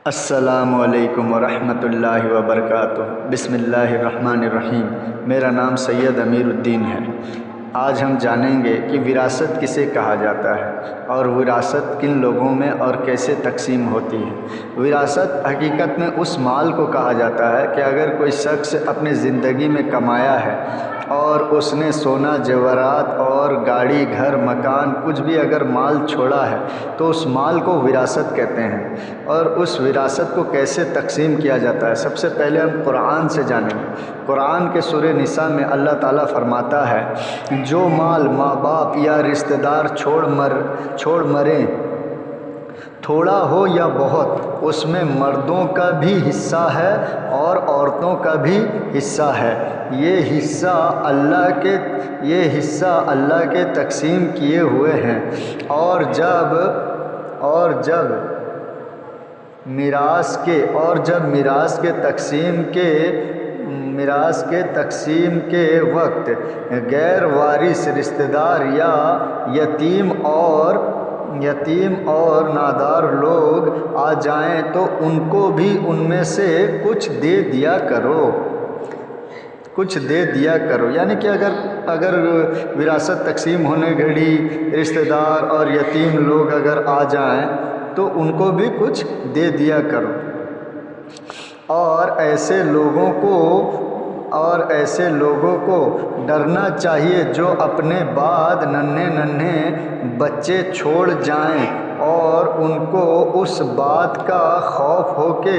السلام علیکم ورحمۃ اللہ وبرکاتہ۔ بسم اللہ الرحمن الرحیم۔ میرا نام سید امیر الدین ہے۔ آج ہم جانیں گے کہ وراثت کسے کہا جاتا ہے اور وراثت کن لوگوں میں اور کیسے تقسیم ہوتی ہے۔ وراثت حقیقت میں اس مال کو کہا جاتا ہے کہ اگر کوئی شخص اپنی زندگی میں کمایا ہے اور اس نے سونا جواہرات اور گاڑی گھر مکان کچھ بھی اگر مال چھوڑا ہے تو اس مال کو وراثت کہتے ہیں۔ اور اس وراثت کو کیسے تقسیم کیا جاتا ہے، سب سے پہلے ہم قرآن سے جانیں گے۔ قرآن کے سورہ نساء میں اللہ تعالیٰ فرماتا ہے جو مال ماں باپ یا رشتہ دار چھوڑ مریں، تھوڑا ہو یا بہت، اس میں مردوں کا بھی حصہ ہے اور عورتوں کا بھی حصہ ہے۔ یہ حصہ اللہ کے تقسیم کیے ہوئے ہیں۔ اور جب میراث کے تقسیم کے وقت غیر وارث رشتہ دار یا یتیم اور نادار لوگ آ جائیں تو ان کو بھی ان میں سے کچھ دے دیا کرو۔ یعنی کہ اگر وراثت تقسیم ہونے گھڑی رشتہ دار اور یتیم لوگ اگر آ جائیں تو ان کو بھی کچھ دے دیا کرو۔ اور ایسے لوگوں کو ڈرنا چاہیے جو اپنے بعد ننھے بچے چھوڑ جائیں اور ان کو اس بات کا خوف ہو کہ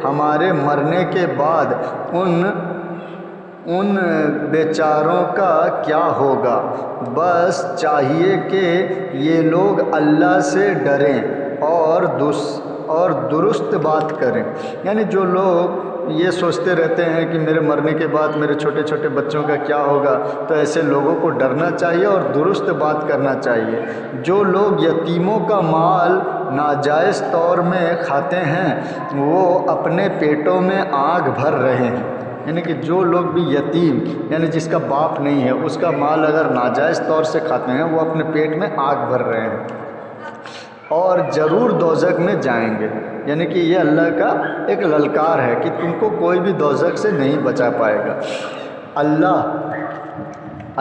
ہمارے مرنے کے بعد ان بیچاروں کا کیا ہوگا۔ بس چاہیے کہ یہ لوگ اللہ سے ڈریں اور درست بات کریں۔ یعنی جو لوگ یہ سوچتے رہتے ہیں کہ میرے مرنے کے بعد میرے چھوٹے چھوٹے بچوں کا کیا ہوگا، تو ایسے لوگوں کو ڈرنا چاہیے اور درست بات کرنا چاہیے۔ جو لوگ یتیموں کا مال ناجائز طور میں کھاتے ہیں وہ اپنے پیٹوں میں آگ بھر رہے ہیں۔ یعنی کہ جو لوگ بھی یتیم یعنی جس کا باپ نہیں ہے اس کا مال اگر ناجائز طور سے کھاتے ہیں وہ اپنے پیٹ میں آگ بھر رہے ہیں اور ضرور دوزخ میں جائیں گے۔ یعنی کہ یہ اللہ کا ایک للکار ہے کہ تم کو کوئی بھی دوزخ سے نہیں بچا پائے گا۔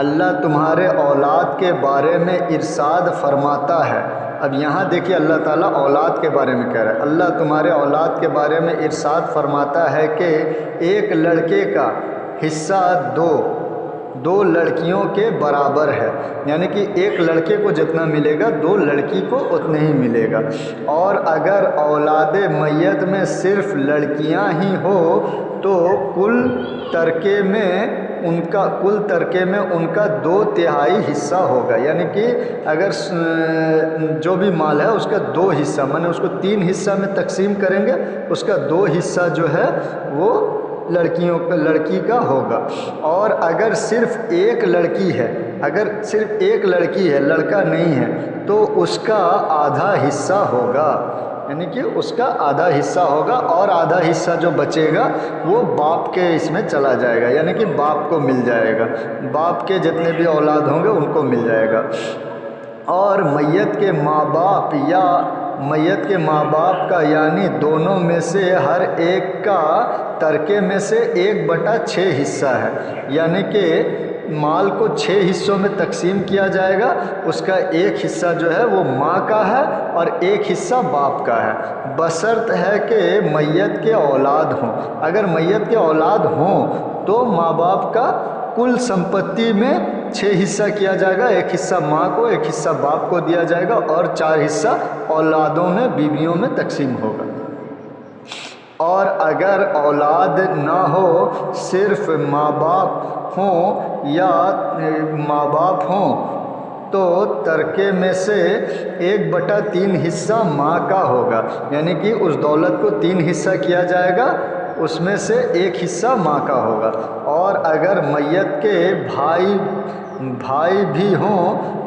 اللہ تمہارے اولاد کے بارے میں ارشاد فرماتا ہے۔ اب یہاں دیکھیے اللہ تعالیٰ اولاد کے بارے میں کہہ رہا ہے۔ اللہ تمہارے اولاد کے بارے میں ارشاد فرماتا ہے کہ ایک لڑکے کا حصہ دو لڑکیوں کے برابر ہے۔ یعنی کہ ایک لڑکے کو جتنا ملے گا دو لڑکی کو اتنا ہی ملے گا۔ اور اگر اولاد میت میں صرف لڑکیاں ہی ہو تو کل ترکے میں ان کا 2/3 حصہ ہوگا۔ یعنی کہ اگر جو بھی مال ہے اس کا 2 حصہ مانے اس کو 3 حصہ میں تقسیم کریں گے، اس کا 2 حصہ جو ہے وہ لڑکی کا ہوگا۔ اور اگر صرف ایک لڑکی ہے لڑکا نہیں ہے تو اس کا آدھا حصہ ہوگا۔ یعنی کہ اس کا آدھا حصہ ہوگا اور آدھا حصہ جو بچے گا وہ باپ کے اس میں چلا جائے گا۔ یعنی کہ باپ کو مل جائے گا، باپ کے جتنے بھی اولاد ہوں گے ان کو مل جائے گا۔ اور میت کے ماں باپ کا یعنی دونوں میں سے ہر ایک کا ترکے میں سے 1/6 حصہ ہے۔ یعنی کہ مال کو 6 حصوں میں تقسیم کیا جائے گا، اس کا ایک حصہ جو ہے وہ ماں کا ہے اور ایک حصہ باپ کا ہے، بشرط ہے کہ میت کے اولاد ہوں۔ اگر میت کے اولاد ہوں تو ماں باپ کا کل سمپتی میں 6 حصہ کیا جائے گا، ایک حصہ ماں کو ایک حصہ باپ کو دیا جائے گا اور 4 حصہ اولادوں میں بیویوں میں تقسیم ہوگا۔ اور اگر اولاد نہ ہو صرف ماں باپ ہوں تو ترکے میں سے 1/3 حصہ ماں کا ہوگا۔ یعنی کہ اس دولت کو 3 حصہ کیا جائے گا، اس میں سے 1 حصہ ماں کا ہوگا۔ اور اگر میت کے بھائی بھی ہوں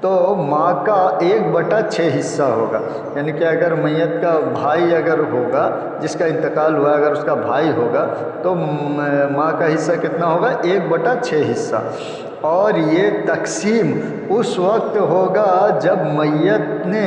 تو ماں کا 1/6 حصہ ہوگا۔ یعنی کہ اگر میت کا بھائی اگر ہوگا جس کا انتقال ہوا اگر اس کا بھائی ہوگا تو ماں کا حصہ کتنا ہوگا 1/6 حصہ۔ اور یہ تقسیم اس وقت ہوگا جب میت نے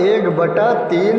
1/3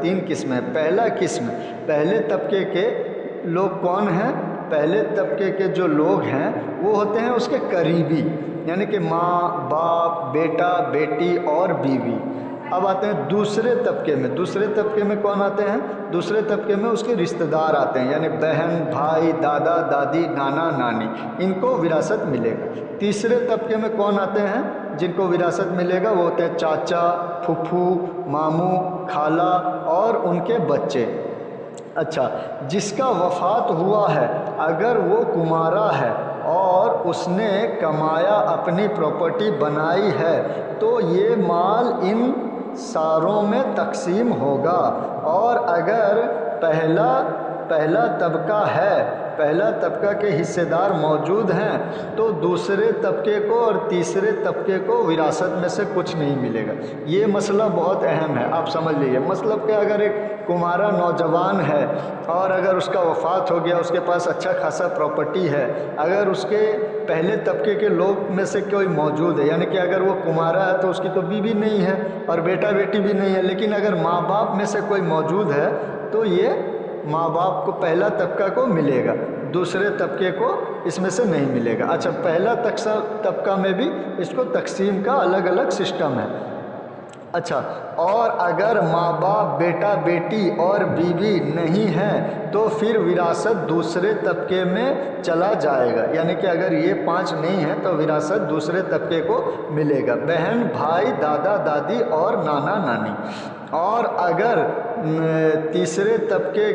3 قسمیں ہیں۔ پہلا قسم، پہلے طبقے کے لوگ کون ہیں؟ پہلے طبقے کے جو لوگ ہیں وہ ہوتے ہیں اس کے قریبی، یعنی کہ ماں، باپ، بیٹا، بیٹی اور بیوی۔ اب آتے ہیں دوسرے طبقے میں۔ دوسرے طبقے میں کون آتے ہیں؟ دوسرے طبقے میں اس کے رشتہ دار آتے ہیں، یعنی بہن، بھائی، دادا، دادی، نانا، نانی، ان کو وراثت ملے گا۔ تیسرے طبقے میں کون آتے ہیں جن کو وراثت ملے گا؟ وہ ہوتے ہیں چاچا، پھپھو، ماموں، خالہ اور ان کے بچے۔ اچھا، جس کا وفات ہوا ہے اگر وہ کمارا ہے اور اس نے کمایا، اپنی پراپرٹی بنائی ہے، تو یہ مال ان ساروں میں تقسیم ہوگا۔ اور اگر پہلا طبقہ ہے، پہلا طبقہ کے حصے دار موجود ہیں، تو دوسرے طبقے کو اور تیسرے طبقے کو وراثت میں سے کچھ نہیں ملے گا۔ یہ مسئلہ بہت اہم ہے، آپ سمجھ لیجئے۔ مطلب کہ اگر ایک کمارا نوجوان ہے اور اگر اس کا وفات ہو گیا، اس کے پاس اچھا خاصا پراپرٹی ہے، اگر اس کے پہلے طبقے کے لوگ میں سے کوئی موجود ہے، یعنی کہ اگر وہ کمارا ہے تو اس کی تو بیوی نہیں ہے اور بیٹا بیٹی بھی نہیں ہے، لیکن اگر ماں باپ میں سے کوئی موجود ہے تو یہ ماں باپ کو، پہلا طبقہ کو ملے گا، دوسرے طبقے کو اس میں سے نہیں ملے گا۔ اچھا، پہلا طبقہ میں بھی اس کو تقسیم کا الگ الگ سسٹم ہے۔ اچھا، اور اگر ماں باپ، بیٹا بیٹی اور بیوی نہیں ہیں تو پھر وراثت دوسرے طبقے میں چلا جائے گا، یعنی کہ اگر یہ 5 نہیں ہیں تو وراثت دوسرے طبقے کو ملے گا، بہن، بھائی، دادا دادی اور نانا نانی۔ اور اگر تیسرے طبقے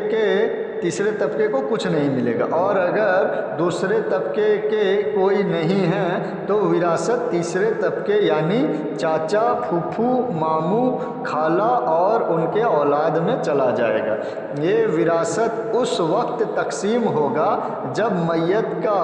کو کچھ نہیں ملے گا، اور اگر دوسرے طبقے کے کوئی نہیں ہیں تو وراثت تیسرے طبقے یعنی چاچا، پھوپھو، ماموں، خالہ اور ان کے اولاد میں چلا جائے گا۔ یہ وراثت اس وقت تقسیم ہوگا جب میت کا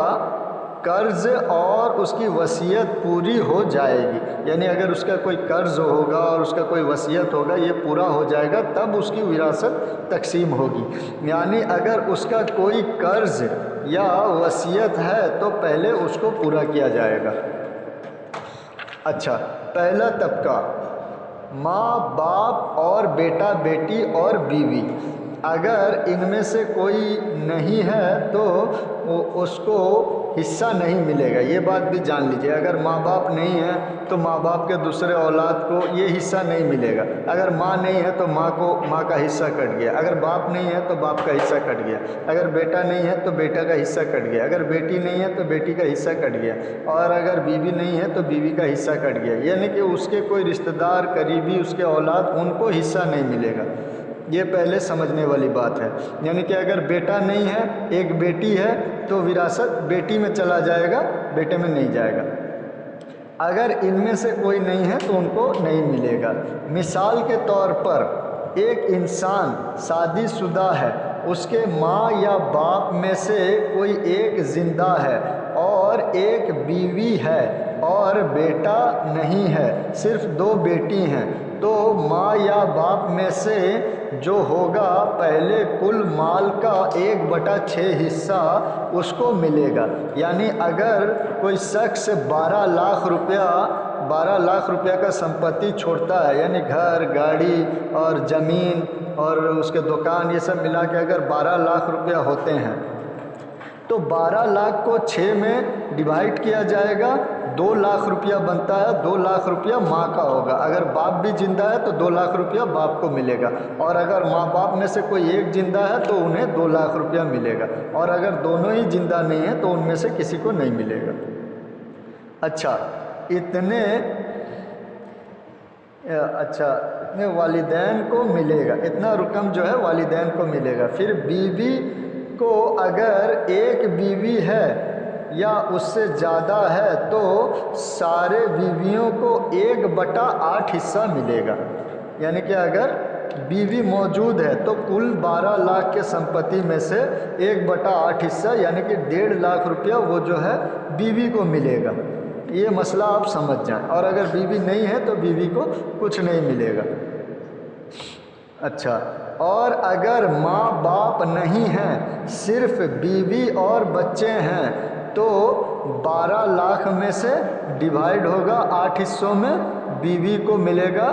قرض اور اس کی وصیت پوری ہو جائے گی، یعنی اگر اس کا کوئی قرض ہوگا اور اس کا کوئی وصیت ہوگا، یہ پورا ہو جائے گا تب اس کی وراثت تقسیم ہوگی۔ یعنی اگر اس کا کوئی قرض یا وصیت ہے تو پہلے اس کو پورا کیا جائے گا۔ اچھا، پہلا طبقہ ماں باپ اور بیٹا بیٹی اور بیوی، اگر ان میں سے کوئی نہیں ہے تو اس کو حصہ نہیں ملے گا۔ یہ بات بھی جان لیجئے، اگر ماں باپ نہیں ہیں تو ماں باپ کے دوسرے اولاد کو یہ حصہ نہیں ملے گا۔ اگر ماں نہیں ہے تو ماں کا حصہ کٹ گیا، اگر باپ نہیں ہے تو باپ کا حصہ کٹ گیا، اگر بیٹا نہیں ہے تو بیٹا کا حصہ کٹ گیا، اگر بیٹی نہیں ہے تو بیٹی کا حصہ کٹ گیا، اور اگر بیوی نہیں ہے تو بیوی کا حصہ کٹ گیا، یعنی کہ اس کے کوئی رشتہ دار، قریبی، اس کے اولاد، ان کو حصہ نہیں ملے گا۔ یہ پہلے سمجھنے والی بات ہے، یعنی کہ اگر بیٹا نہیں ہے، ایک بیٹی ہے تو وراثت بیٹی میں چلا جائے گا، بیٹے میں نہیں جائے گا۔ اگر ان میں سے کوئی نہیں ہے تو ان کو نہیں ملے گا۔ مثال کے طور پر ایک انسان شادی شدہ ہے، اس کے ماں یا باپ میں سے کوئی ایک زندہ ہے اور ایک بیوی ہے اور بیٹا نہیں ہے، صرف 2 بیٹی ہیں، تو ماں یا باپ میں سے جو ہوگا پہلے کل مال کا 1/6 حصہ اس کو ملے گا۔ یعنی اگر کوئی شخص 12 لاکھ روپیہ کا سمپتی چھوڑتا ہے، یعنی گھر، گاڑی اور زمین اور اس کے دکان، یہ سب ملا کے اگر 12 لاکھ روپیہ ہوتے ہیں تو 12 لاکھ کو 6 میں ڈیوائڈ کیا جائے گا، 2 لاکھ روپیہ بنتا ہے، 2 لاکھ روپیہ ماں کا ہوگا۔ اگر باپ بھی زندہ ہے تو 2 لاکھ روپیہ باپ کو ملے گا، اور اگر ماں باپ میں سے کوئی ایک زندہ ہے تو انہیں 2 لاکھ روپیہ ملے گا، اور اگر دونوں ہی زندہ نہیں ہیں تو ان میں سے کسی کو نہیں ملے گا۔ اچھا، اتنے والدین کو ملے گا، اتنا رقم جو ہے والدین کو ملے گا۔ پھر بیوی کو اگر ایک بیوی ہے یا اس سے زیادہ ہے تو سارے بیویوں کو 1/8 حصہ ملے گا، یعنی کہ اگر بیوی موجود ہے تو کل 12 لاکھ کے سمپتی میں سے 1/8 حصہ یعنی کہ 1.5 لاکھ روپیہ وہ جو ہے بیوی کو ملے گا۔ یہ مسئلہ آپ سمجھ جائیں، اور اگر بیوی نہیں ہے تو بیوی کو کچھ نہیں ملے گا۔ اچھا، اور اگر ماں باپ نہیں ہیں، صرف بیوی اور بچے ہیں تو 12 لاکھ میں سے ڈیوائیڈ ہوگا 8 حصوں میں، بیوی کو ملے گا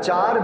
4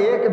1